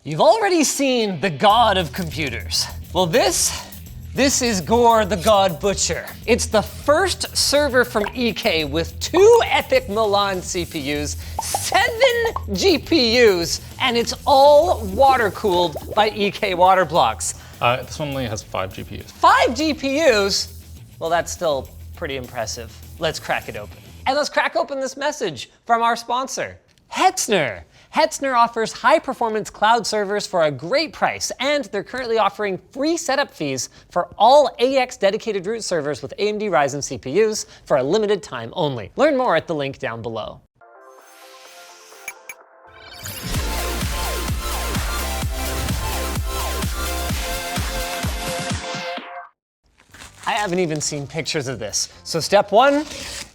You've already seen the god of computers. Well, this is Gore the God Butcher. It's the first server from EK with 2 epic Milan CPUs, 7 GPUs, and it's all water-cooled by EK water blocks. This one only has 5 GPUs. 5 GPUs? Well, that's still pretty impressive. Let's crack it open. And let's crack open this message from our sponsor, Hetzner. Hetzner offers high-performance cloud servers for a great price, and they're currently offering free setup fees for all AX dedicated root servers with AMD Ryzen CPUs for a limited time only. Learn more at the link down below. I haven't even seen pictures of this. So step 1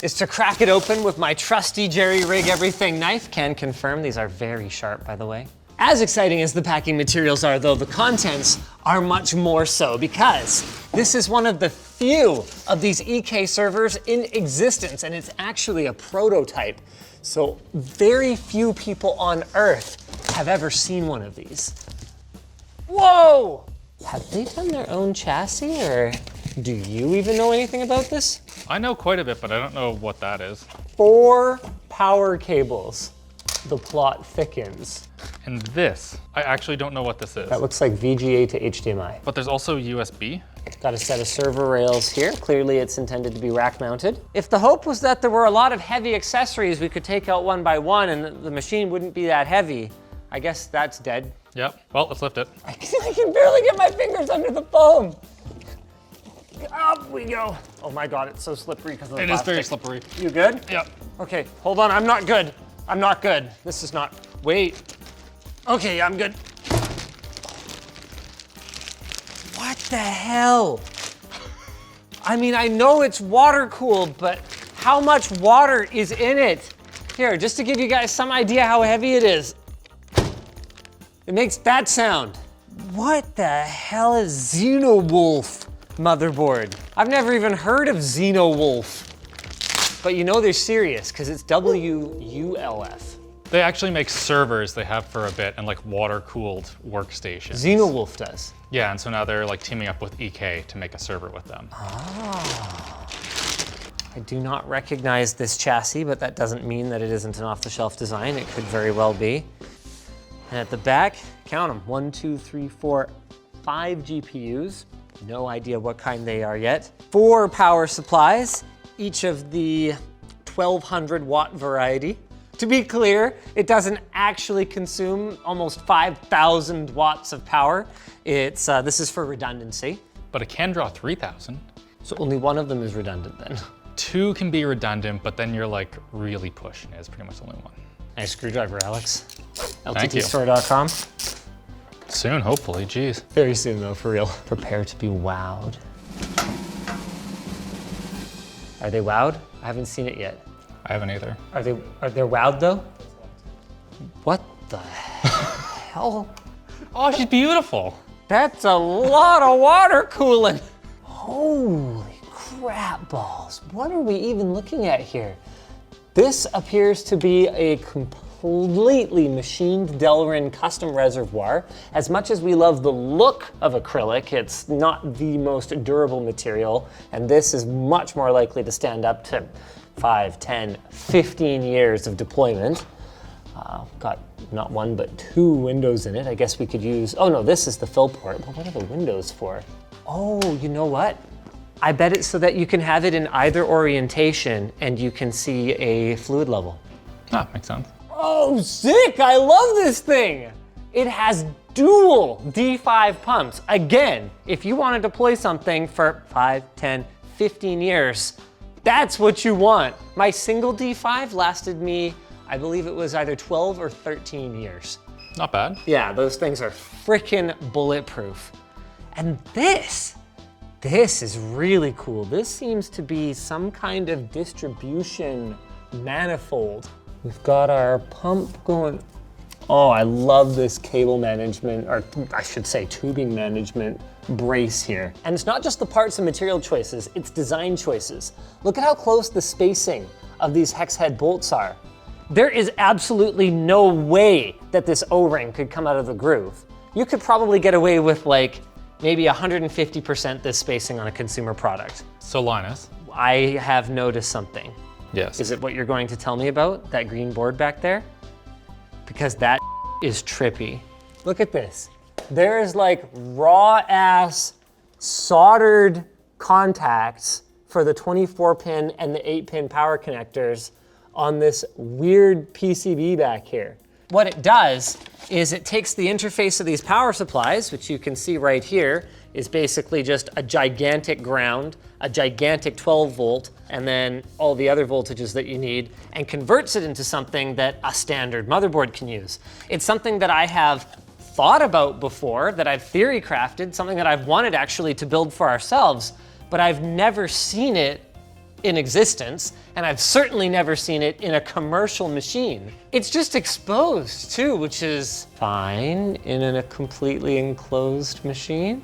is to crack it open with my trusty Jerry Rig Everything knife. Can confirm these are very sharp, by the way. As exciting as the packing materials are, though, the contents are much more so, because this is one of the few of these EK servers in existence, and it's actually a prototype. So very few people on Earth have ever seen one of these. Whoa! Have they done their own chassis, or do you even know anything about this? I know quite a bit, but I don't know what that is. 4 power cables. The plot thickens. And this, I actually don't know what this is. That looks like VGA to HDMI. But there's also USB. Got a set of server rails here. Clearly it's intended to be rack mounted. If the hope was that there were a lot of heavy accessories we could take out one by one and the machine wouldn't be that heavy, I guess that's dead. Yep, well, let's lift it. I can barely get my fingers under the foam. Up we go. Oh my God, it's so slippery because of the plastic. It is very slippery. You good? Yep. Okay, hold on, I'm not good. I'm not good. This is not, wait. Okay, I'm good. What the hell? I mean, I know it's water cooled, but how much water is in it? Here, just to give you guys some idea how heavy it is. It makes that sound. What the hell is Xenowolf motherboard? I've never even heard of Xenowolf. But you know they're serious, because it's WULF. They actually make servers they have for a bit and like water-cooled workstations. Xenowolf does. Yeah, and so now they're like teaming up with EK to make a server with them. Ah. I do not recognize this chassis, but that doesn't mean that it isn't an off-the-shelf design. It could very well be. And at the back, count them, 1, 2, 3, 4, 5 GPUs. No idea what kind they are yet. 4 power supplies, each of the 1200 watt variety. To be clear, it doesn't actually consume almost 5,000 watts of power. It's this is for redundancy. But it can draw 3,000. So only one of them is redundant then. 2 can be redundant, but then you're like really pushing it. It's pretty much only 1. Nice screwdriver, Alex. Thank you. LTTstore.com. Soon, hopefully, geez. Very soon though, for real. Prepare to be wowed. Are they wowed? I haven't seen it yet. I haven't either. Are they wowed though? What the hell? Oh, she's beautiful. That's a lot of water cooling. Holy crap balls. What are we even looking at here? This appears to be a completely machined Delrin custom reservoir. As much as we love the look of acrylic, it's not the most durable material, and this is much more likely to stand up to 5, 10, 15 years of deployment. Got not 1, but 2 windows in it. I guess we could use, oh no, this is the fill port. Well, what are the windows for? Oh, you know what? I bet it's so that you can have it in either orientation and you can see a fluid level. Ah, makes sense. Oh, sick, I love this thing. It has dual D5 pumps. Again, if you want to deploy something for 5, 10, 15 years, that's what you want. My single D5 lasted me, I believe it was either 12 or 13 years. Not bad. Yeah, those things are freaking bulletproof. And this is really cool. This seems to be some kind of distribution manifold. We've got our pump going. Oh, I love this cable management, or I should say tubing management brace here. And it's not just the parts and material choices, it's design choices. Look at how close the spacing of these hex head bolts are. There is absolutely no way that this O-ring could come out of the groove. You could probably get away with like maybe 150% this spacing on a consumer product. So Linus. I have noticed something. Yes. Is it what you're going to tell me about, that green board back there? Because that is trippy. Look at this. There is like raw ass soldered contacts for the 24-pin and the 8-pin power connectors on this weird PCB back here. What it does is it takes the interface of these power supplies, which you can see right here, is basically just a gigantic ground, a gigantic 12 volt, and then all the other voltages that you need, and converts it into something that a standard motherboard can use. It's something that I have thought about before, that I've theory crafted, something that I've wanted actually to build for ourselves, but I've never seen it in existence, and I've certainly never seen it in a commercial machine. It's just exposed too, which is fine in a completely enclosed machine.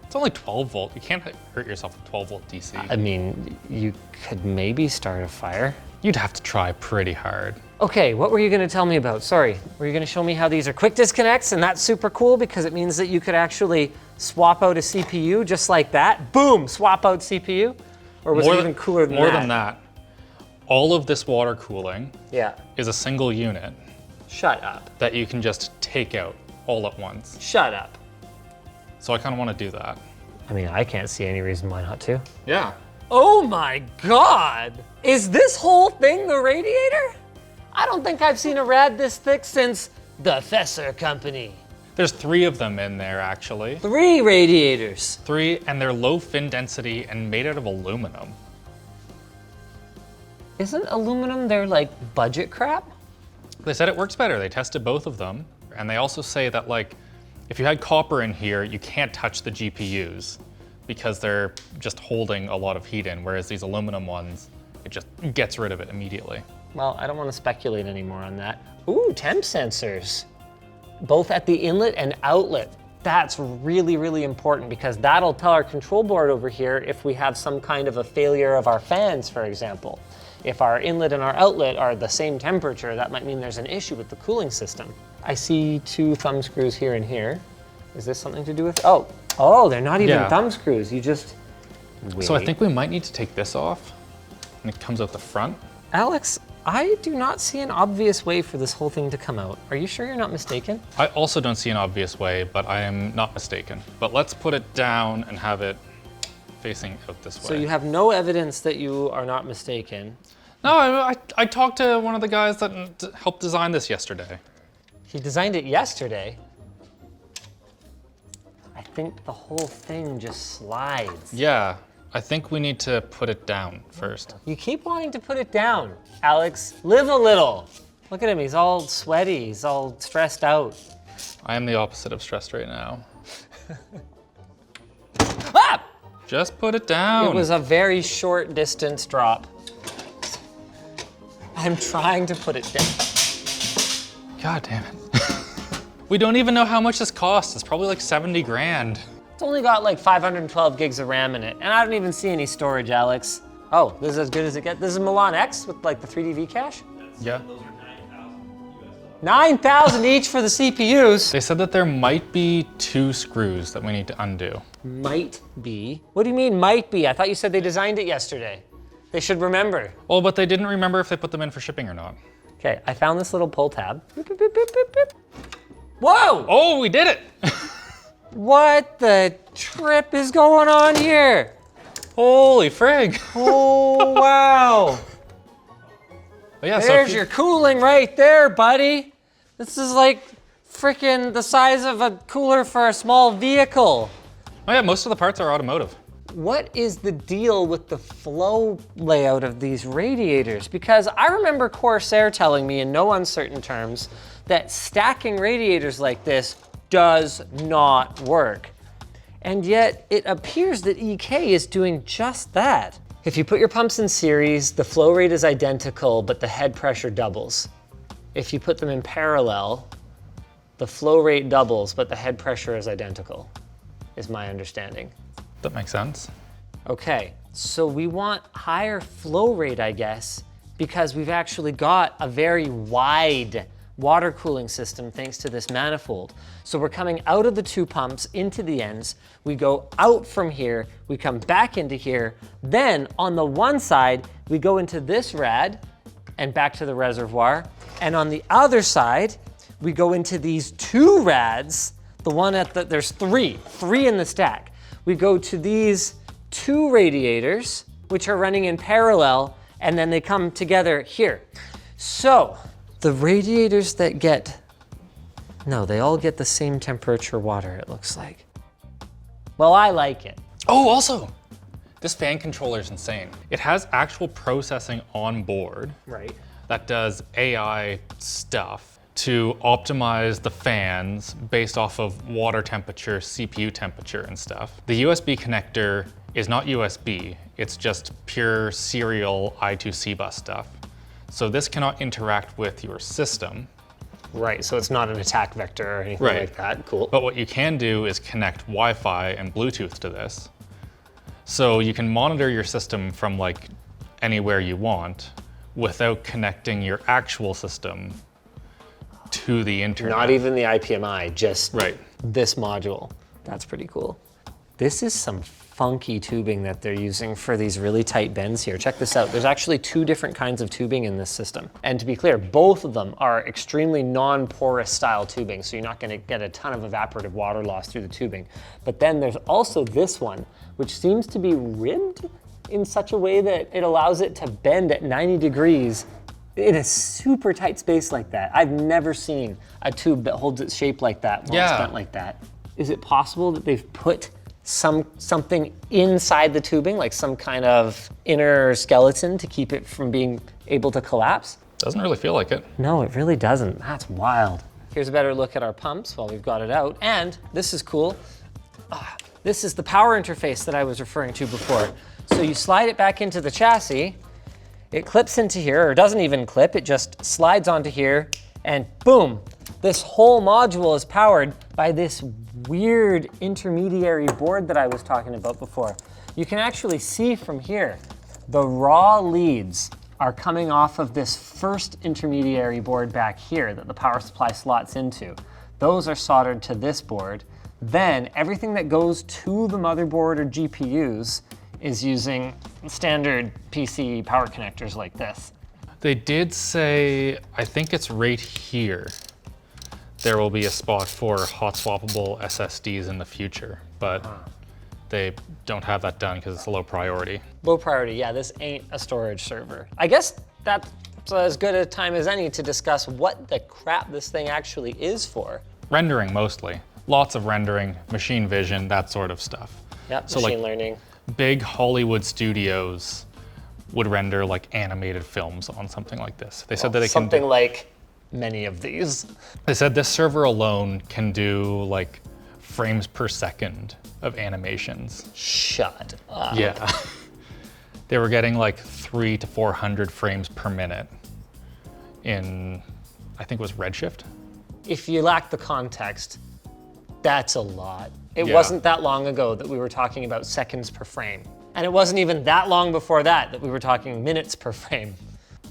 It's only 12 volt. You can't hurt yourself with 12 volt DC. I mean, you could maybe start a fire. You'd have to try pretty hard. Okay, what were you gonna tell me about? Sorry, were you gonna show me how these are quick disconnects, and that's super cool because it means that you could actually swap out a CPU just like that. Boom, swap out CPU. Or was it even cooler than that? More than that. All of this water cooling is a single unit. Shut up. That you can just take out all at once. Shut up. So I kind of want to do that. I mean, I can't see any reason why not to. Yeah. Oh my God! Is this whole thing the radiator? I don't think I've seen a rad this thick since the Fesser Company. There's 3 of them in there, actually. 3 radiators. 3, and they're low fin density and made out of aluminum. Isn't aluminum their like budget crap? They said it works better. They tested both of them. And they also say that like, if you had copper in here, you can't touch the GPUs because they're just holding a lot of heat in, whereas these aluminum ones, it just gets rid of it immediately. Well, I don't want to speculate anymore on that. Ooh, temp sensors. Both at the inlet and outlet. That's really, really important because that'll tell our control board over here if we have some kind of a failure of our fans, for example. If our inlet and our outlet are the same temperature, that might mean there's an issue with the cooling system. I see 2 thumb screws here and here. Is this something to do with, oh, they're not even thumb screws. You just wait. So I think we might need to take this off and it comes out the front. Alex, I do not see an obvious way for this whole thing to come out. Are you sure you're not mistaken? I also don't see an obvious way, but I am not mistaken. But let's put it down and have it facing out this way. So you have no evidence that you are not mistaken. No, I talked to one of the guys that helped design this yesterday. He designed it yesterday. I think the whole thing just slides. Yeah, I think we need to put it down first. You keep wanting to put it down, Alex. Live a little. Look at him, he's all sweaty, he's all stressed out. I am the opposite of stressed right now. Ah! Just put it down. It was a very short distance drop. I'm trying to put it down. God damn it. We don't even know how much this costs. It's probably like 70 grand. It's only got like 512 gigs of RAM in it, and I don't even see any storage, Alex. Oh, this is as good as it gets. This is Milan X with like the 3D V cache? Yeah. 9,000 each for the CPUs. They said that there might be 2 screws that we need to undo. Might be? What do you mean might be? I thought you said they designed it yesterday. They should remember. Oh, but they didn't remember if they put them in for shipping or not. Okay, I found this little pull tab. Beep, beep, beep, beep, beep, beep. Whoa! Oh, we did it! What the trip is going on here? Holy frig. Oh, wow. But yeah, There's your cooling right there, buddy. This is like freaking the size of a cooler for a small vehicle. Oh yeah, most of the parts are automotive. What is the deal with the flow layout of these radiators? Because I remember Corsair telling me in no uncertain terms that stacking radiators like this does not work. And yet it appears that EK is doing just that. If you put your pumps in series, the flow rate is identical, but the head pressure doubles. If you put them in parallel, the flow rate doubles, but the head pressure is identical, is my understanding. That makes sense. Okay, so we want higher flow rate, I guess, because we've actually got a very wide water cooling system thanks to this manifold. So we're coming out of the two pumps into the ends, we go out from here, we come back into here, then on the one side, we go into this rad and back to the reservoir, and on the other side, we go into these two rads, the one at the, there's three in the stack. We go to these two radiators, which are running in parallel, and then they come together here. So, the radiators that get, no, they all get the same temperature water, it looks like. Well, I like it. Oh, also, this fan controller is insane. It has actual processing on board. Right. That does AI stuff to optimize the fans based off of water temperature, CPU temperature and stuff. The USB connector is not USB, it's just pure serial I2C bus stuff. So this cannot interact with your system. Right, so it's not an attack vector or anything like that, cool. But what you can do is connect Wi-Fi and Bluetooth to this. So you can monitor your system from like anywhere you want without connecting your actual system to the internet. Not even the IPMI, just this module. That's pretty cool. This is some funky tubing that they're using for these really tight bends here. Check this out. There's actually two different kinds of tubing in this system. And to be clear, both of them are extremely non-porous style tubing, so you're not gonna get a ton of evaporative water loss through the tubing. But then there's also this one, which seems to be ribbed in such a way that it allows it to bend at 90 degrees in a super tight space like that. I've never seen a tube that holds its shape like that while it's bent like that. Is it possible that they've put something inside the tubing, like some kind of inner skeleton to keep it from being able to collapse? Doesn't really feel like it. No, it really doesn't. That's wild. Here's a better look at our pumps while we've got it out. And this is cool. This is the power interface that I was referring to before. So you slide it back into the chassis, it clips into here, or doesn't even clip, it just slides onto here, and boom, this whole module is powered by this weird intermediary board that I was talking about before. You can actually see from here, the raw leads are coming off of this first intermediary board back here that the power supply slots into. Those are soldered to this board. Then everything that goes to the motherboard or GPUs is using standard PC power connectors like this. They did say, I think it's right here, there will be a spot for hot swappable SSDs in the future, but they don't have that done because it's a low priority. Low priority, yeah, this ain't a storage server. I guess that's as good a time as any to discuss what the crap this thing actually is for. Rendering mostly. Lots of rendering, machine vision, that sort of stuff. Yep, so machine learning. Big Hollywood studios would render like animated films on something like this. They said that they can something like many of these. They said this server alone can do like frames per second of animations. Shut up. Yeah. They were getting like 300 to 400 frames per minute in, I think it was Redshift. If you lack the context, that's a lot. It wasn't that long ago that we were talking about seconds per frame. And it wasn't even that long before that we were talking minutes per frame.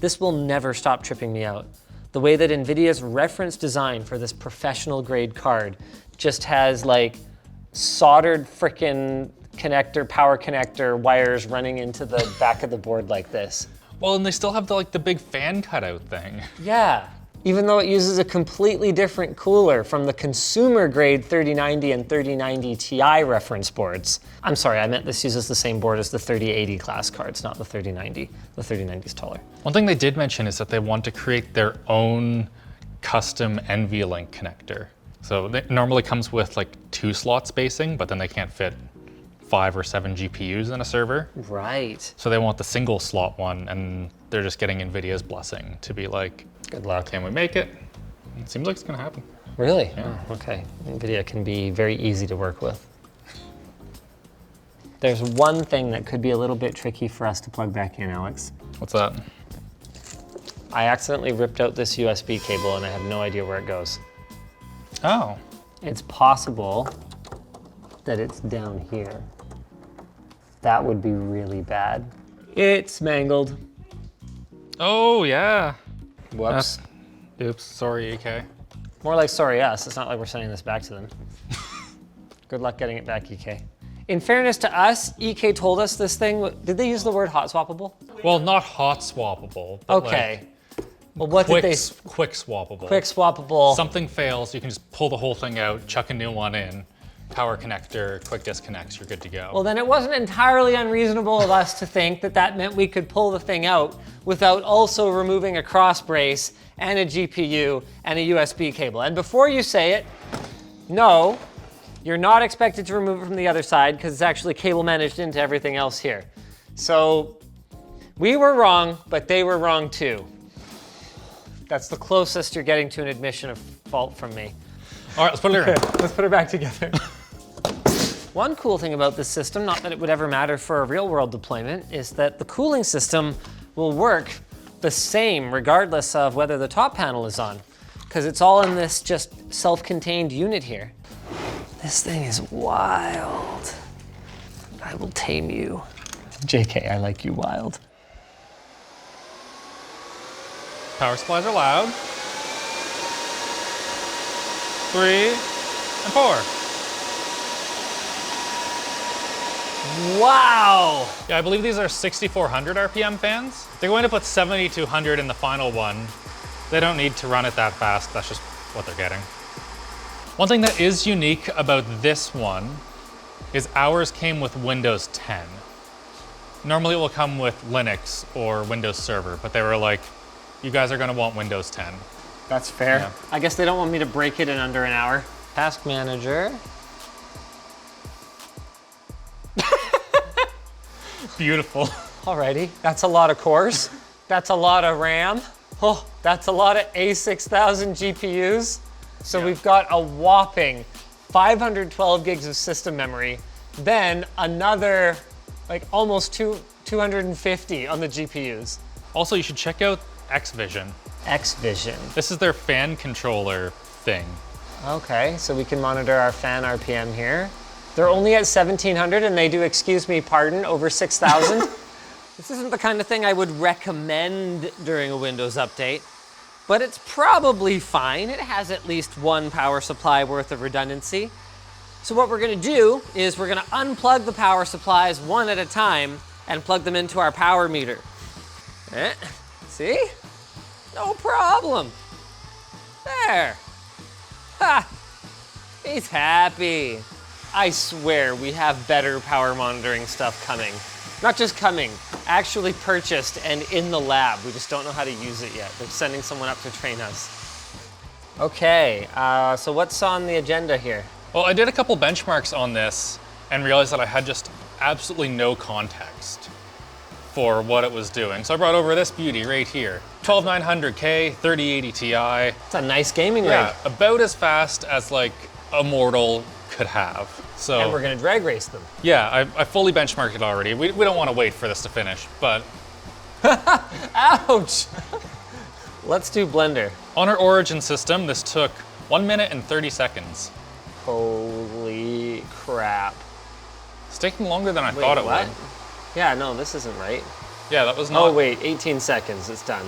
This will never stop tripping me out. The way that NVIDIA's reference design for this professional grade card just has like soldered frickin' connector, power connector wires running into the back of the board like this. Well, and they still have the big fan cutout thing. Yeah, even though it uses a completely different cooler from the consumer grade 3090 and 3090 Ti reference boards. I'm sorry, I meant this uses the same board as the 3080 class cards, not the 3090. The 3090 is taller. One thing they did mention is that they want to create their own custom NVLink connector. So it normally comes with like 2 slot spacing, but then they can't fit 5 or 7 GPUs in a server. Right. So they want the single slot one, and they're just getting NVIDIA's blessing to be like, good luck. Can we make it? It seems like it's gonna happen. Really? Yeah. Oh, okay. NVIDIA can be very easy to work with. There's one thing that could be a little bit tricky for us to plug back in, Alex. What's that? I accidentally ripped out this USB cable and I have no idea where it goes. Oh. It's possible that it's down here. That would be really bad. It's mangled. Oh, yeah. Whoops. Oops, sorry, EK. More like sorry us. It's not like we're sending this back to them. Good luck getting it back, EK. In fairness to us, EK told us this thing. Did they use the word hot swappable? Well, not hot swappable. But Okay. Well, what quick, did they? quick swappable. Quick swappable. Something fails, you can just pull the whole thing out, chuck a new one in, power connector, quick disconnects, you're good to go. Well, then it wasn't entirely unreasonable of us to think that that meant we could pull the thing out without also removing a cross brace and a GPU and a USB cable. And before you say it, no, you're not expected to remove it from the other side because it's actually cable managed into everything else here. So we were wrong, but they were wrong too. That's the closest you're getting to an admission of fault from me. All right, let's put it in. Let's put it back together. One cool thing about this system, not that it would ever matter for a real world deployment, is that the cooling system will work the same regardless of whether the top panel is on, because it's all in this just self-contained unit here. This thing is wild. I will tame you. JK, I like you wild. Power supplies are loud. 3 and 4. Wow! Yeah, I believe these are 6,400 RPM fans. They're going to put 7,200 in the final one. They don't need to run it that fast. That's just what they're getting. One thing that is unique about this one is ours came with Windows 10. Normally it will come with Linux or Windows Server, but they were like, you guys are gonna want Windows 10. That's fair. Yeah. I guess they don't want me to break it in under an hour. Task manager. Beautiful. Alrighty, that's a lot of cores. That's a lot of RAM. Oh, that's a lot of A6000 GPUs. So Yeah. we've got a whopping 512 gigs of system memory, then another like almost 250 on the GPUs. Also, you should check out Xvision. Xvision. This is their fan controller thing. Okay, so we can monitor our fan RPM here. They're only at 1700 and they do, excuse me, pardon, over 6000. This isn't the kind of thing I would recommend during a Windows update, but it's probably fine. It has at least one power supply worth of redundancy. So what we're gonna do is we're gonna unplug the power supplies one at a time and plug them into our power meter. See? No problem. There. Ha! He's happy. I swear we have better power monitoring stuff coming. Not just coming, actually purchased and in the lab. We just don't know how to use it yet. They're sending someone up to train us. Okay, so what's on the agenda here? Well, I did a couple benchmarks on this and realized that I had just absolutely no context for what it was doing. So I brought over this beauty right here. 12900K, 3080 Ti. It's a nice gaming rig. Yeah, about as fast as like a mortal could have. So, And we're gonna drag race them. yeah, I fully benchmarked it already. We don't want to wait for this to finish, but Ouch! Let's do Blender. on our origin system, this took 1 minute and 30 seconds. Holy crap. It's taking longer than I thought it what? would. Yeah, no, this isn't right. Yeah, that was not. Oh wait, 18 seconds, it's done.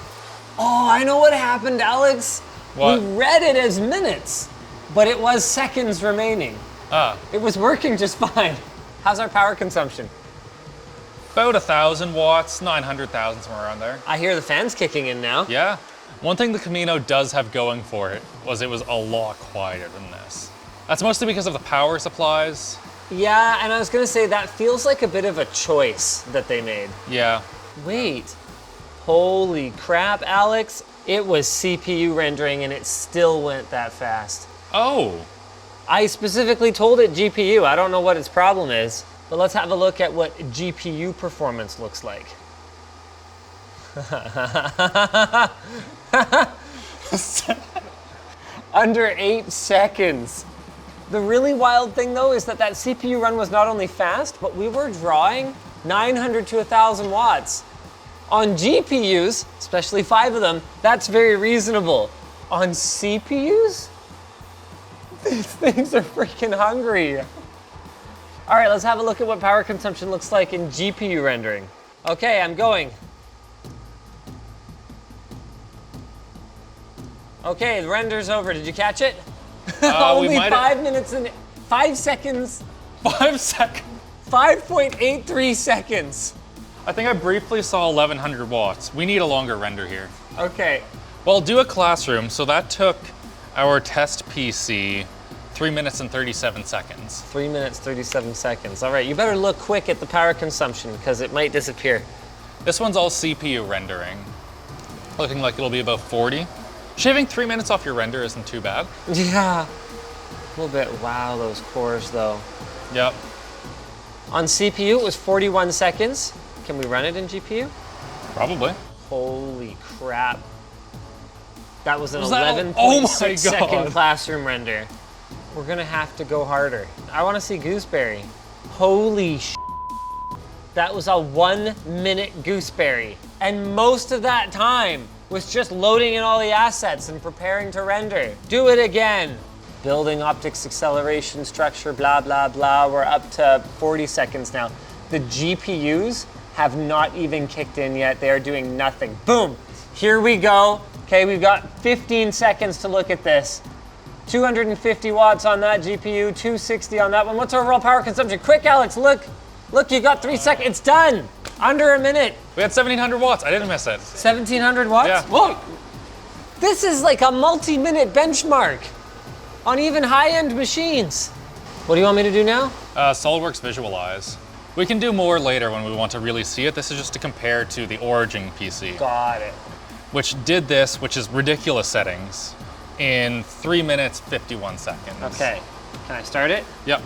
Oh, I know what happened, Alex. What? We read it as minutes, but it was seconds remaining. Ah, It was working just fine. How's our power consumption? about 1,000 watts, 900,000, somewhere around there. I hear the fans kicking in now. Yeah. One thing the Camino does have going for it was a lot quieter than this. That's mostly because of the power supplies. Yeah, and I was gonna say that feels like a bit of a choice that they made. Yeah. Wait, holy crap, Alex. It was CPU rendering and it still went that fast. Oh, I specifically told it GPU. I don't know what its problem is, but let's have a look at what GPU performance looks like. Under 8 seconds. The really wild thing though is that CPU run was not only fast, but we were drawing 900 to 1,000 watts. On GPUs, especially 5 of them, that's very reasonable. On CPUs, these things are freaking hungry. All right, let's have a look at what power consumption looks like in GPU rendering. Okay, I'm going. Okay, the render's over. Did you catch it? We Only might 5 minutes and 5 seconds. 5 seconds. 5.83 seconds. I think I briefly saw 1100 watts. We need a longer render here. Okay. Well, do a classroom. So that took our test PC 3 minutes and 37 seconds. 3 minutes, 37 seconds. All right, you better look quick at the power consumption because it might disappear. This one's all CPU rendering. Looking like it'll be about 40. Shaving 3 minutes off your render isn't too bad. Yeah. A little bit. Wow, those cores though. Yep. On CPU, it was 41 seconds. Can we run it in GPU? Probably. Holy crap. That was an Was that- 11.6 oh my second God. classroom render. We're gonna have to go harder. I wanna see Gooseberry. Holy sh**. That was a 1 minute Gooseberry. And most of that time was just loading in all the assets and preparing to render. Do it again. Building optics acceleration structure, blah, blah, blah. We're up to 40 seconds now. The GPUs have not even kicked in yet. They are doing nothing. Boom, here we go. Okay, we've got 15 seconds to look at this. 250 watts on that GPU, 260 on that one. What's our overall power consumption? Quick, Alex, look. Look, you got 3 seconds. It's done. Under a minute. We had 1700 watts. I didn't miss it. 1700 watts? Yeah. Whoa. This is like a multi-minute benchmark on even high-end machines. What do you want me to do now? SolidWorks Visualize. We can do more later when we want to really see it. This is just to compare to the Origin PC, Got it. which did this, which is ridiculous settings, in 3 minutes, 51 seconds. Okay, can I start it? Yep.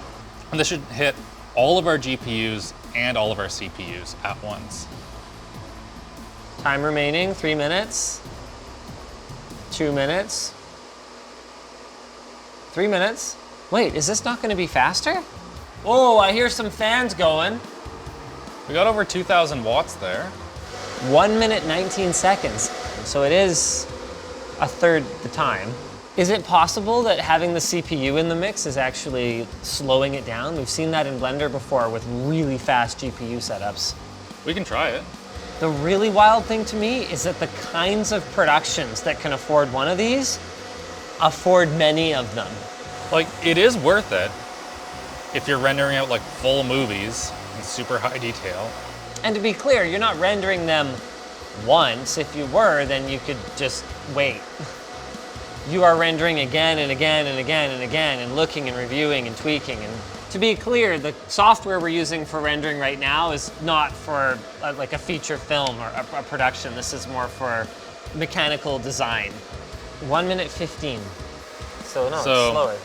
And this should hit all of our GPUs and all of our CPUs at once. Time remaining, 3 minutes. 2 minutes. 3 minutes. Wait, is this not gonna be faster? Oh, I hear some fans going. We got over 2000 watts there. 1 minute, 19 seconds. So it is a third the time. Is it possible that having the CPU in the mix is actually slowing it down? We've seen that in Blender before with really fast GPU setups. We can try it. The really wild thing to me is that the kinds of productions that can afford one of these afford many of them. Like, it is worth it if you're rendering out like full movies in super high detail. And to be clear, you're not rendering them once. If you were, then you could just wait. You are rendering again and again and again and again and looking and reviewing and tweaking. And to be clear, the software we're using for rendering right now is not for like a feature film or a production. This is more for mechanical design. 1 minute 15. So no, it's slower.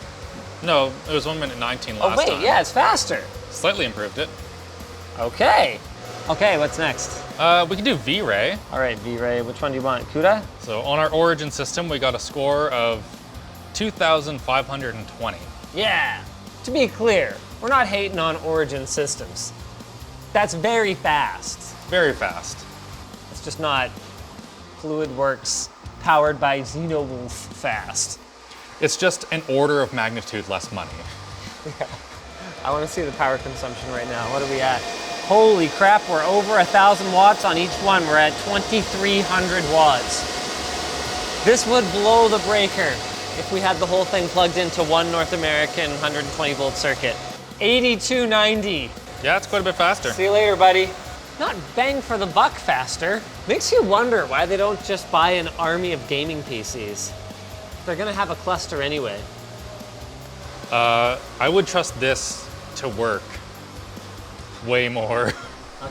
No, it was 1 minute 19 last Oh wait, time. yeah, it's faster. Slightly improved it. Okay. Okay, what's next? We can do V-Ray. All right, V-Ray, which one do you want? CUDA? So on our Origin system, we got a score of 2,520. Yeah. To be clear, we're not hating on Origin systems. That's very fast. Very fast. It's just not FluidWorks powered by Xenowolf fast. It's just an order of magnitude less money. I want to see the power consumption right now. What are we at? Holy crap, we're over 1,000 watts on each one. We're at 2,300 watts. This would blow the breaker if we had the whole thing plugged into one North American 120 volt circuit. 8290. Yeah, it's quite a bit faster. See you later, buddy. Not bang for the buck faster. Makes you wonder why they don't just buy an army of gaming PCs. They're gonna have a cluster anyway. I would trust this to work way more.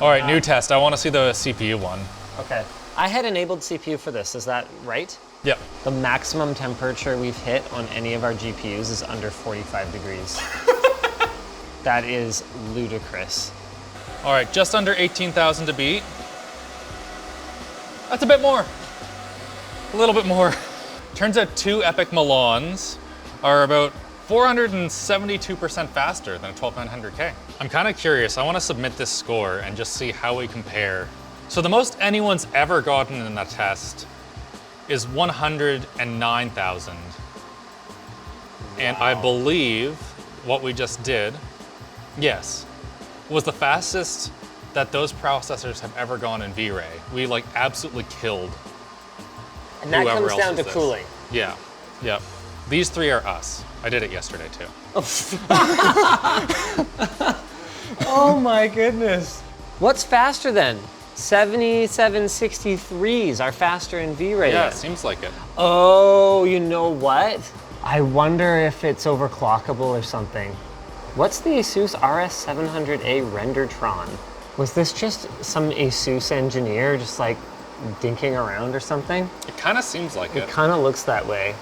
All right, new test. I want to see the CPU one. Okay. I had enabled CPU for this, is that right? Yep. The maximum temperature we've hit on any of our GPUs is under 45 degrees. That is ludicrous. All right, just under 18,000 to beat. That's a bit more. A little bit more. Turns out two Epic Milans are about 472% faster than a 12900K. I'm kind of curious. I want to submit this score and just see how we compare. So the most anyone's ever gotten in a test is 109,000. And I believe what we just did, yes, was the fastest that those processors have ever gone in V-Ray. We like absolutely killed And that whoever comes else down to is this. cooling. Yeah, yep. These three are us. I did it yesterday too. Oh my goodness. What's faster then? 7763s are faster in V-Ray. Yeah, it seems like it. Oh, you know what? I wonder if it's overclockable or something. What's the Asus RS700A Rendertron? Was this just some Asus engineer just like dinking around or something? It kind of seems like it. It kind of looks that way.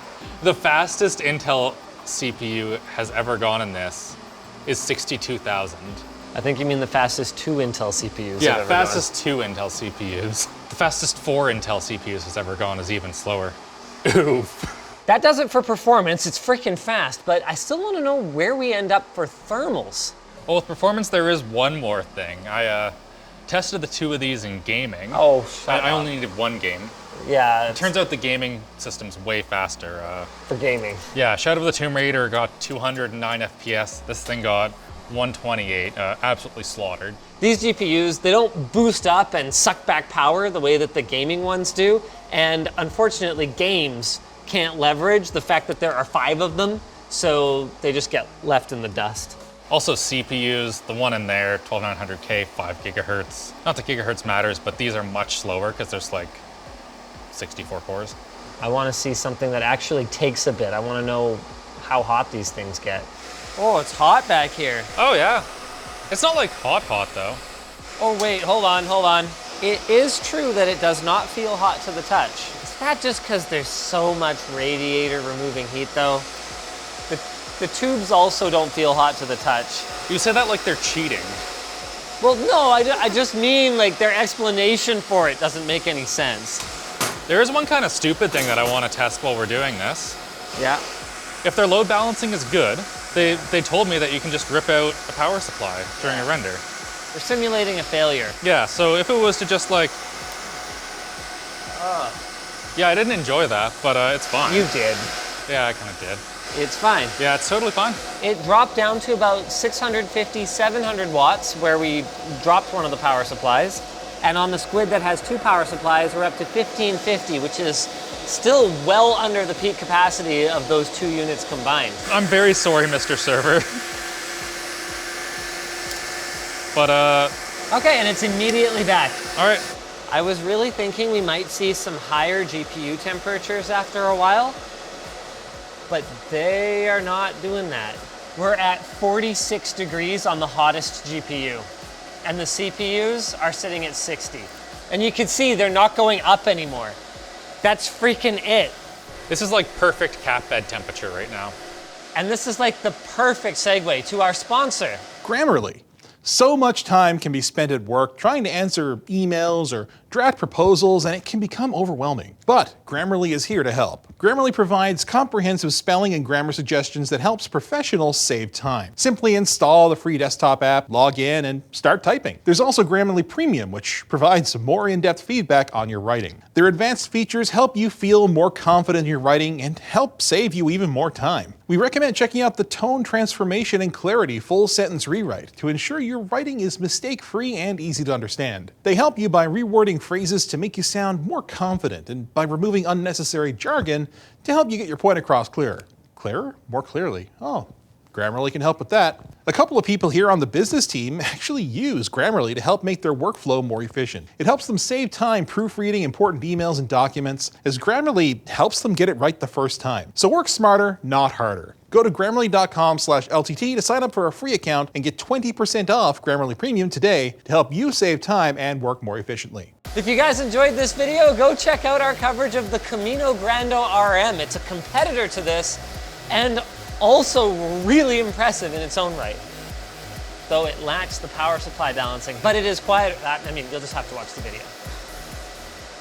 The fastest Intel CPU has ever gone in this is 62,000. I think you mean the fastest two Intel CPUs. Yeah, fastest two Intel CPUs. The fastest four Intel CPUs has ever gone is even slower. Oof. That does it for performance. It's freaking fast, but I still want to know where we end up for thermals. Well, with performance, there is one more thing. I tested the two of these in gaming. Oh, shut I up. only needed one game. Yeah, It turns out the gaming system's way faster. for gaming. Yeah, Shadow of the Tomb Raider got 209 FPS. This thing got 128, absolutely slaughtered. These GPUs, they don't boost up and suck back power the way that the gaming ones do, and unfortunately games can't leverage the fact that there are 5 of them, so they just get left in the dust. Also CPUs, the one in there, 12900K, 5 gigahertz. Not that gigahertz matters, but these are much slower because there's like 64 cores. I want to see something that actually takes a bit. I want to know how hot these things get. Oh, it's hot back here. Oh yeah. It's not like hot though. Oh wait, hold on. It is true that it does not feel hot to the touch. Is that just because there's so much radiator removing heat though? The tubes also don't feel hot to the touch. You say that like they're cheating. Well, no, I just mean like their explanation for it doesn't make any sense. There is one kind of stupid thing that I want to test while we're doing this. Yeah. If their load balancing is good, they told me that you can just rip out a power supply during a render. We're simulating a failure. Yeah, so if it was to just like... Yeah, I didn't enjoy that, but it's fine. You did. Yeah, I kind of did. It's fine. Yeah, it's totally fine. It dropped down to about 650, 700 watts where we dropped one of the power supplies. And on the Squid that has 2 power supplies, we're up to 1550, which is still well under the peak capacity of those 2 units combined. I'm very sorry, Mr. Server. But, Okay, and it's immediately back. all right. I was really thinking we might see some higher GPU temperatures after a while, but they are not doing that. We're at 46 degrees on the hottest GPU, and the CPUs are sitting at 60. And you can see they're not going up anymore. That's freaking it. This is like perfect cat bed temperature right now. And this is like the perfect segue to our sponsor. Grammarly. So much time can be spent at work trying to answer emails or draft proposals, and it can become overwhelming. But Grammarly is here to help. Grammarly provides comprehensive spelling and grammar suggestions that helps professionals save time. Simply install the free desktop app, log in, and start typing. There's also Grammarly Premium, which provides more in-depth feedback on your writing. Their advanced features help you feel more confident in your writing and help save you even more time. We recommend checking out the Tone Transformation and Clarity Full Sentence Rewrite to ensure your writing is mistake-free and easy to understand. They help you by rewording phrases to make you sound more confident and by removing unnecessary jargon to help you get your point across clearer. Clearer? More clearly. Oh, Grammarly can help with that. A couple of people here on the business team actually use Grammarly to help make their workflow more efficient. It helps them save time proofreading important emails and documents, as Grammarly helps them get it right the first time. So work smarter, not harder. Go to Grammarly.com/LTT to sign up for a free account and get 20% off Grammarly Premium today to help you save time and work more efficiently. If you guys enjoyed this video, go check out our coverage of the Camino Grande RM. It's a competitor to this and also really impressive in its own right. Though it lacks the power supply balancing, but it is quiet. I mean, you'll just have to watch the video.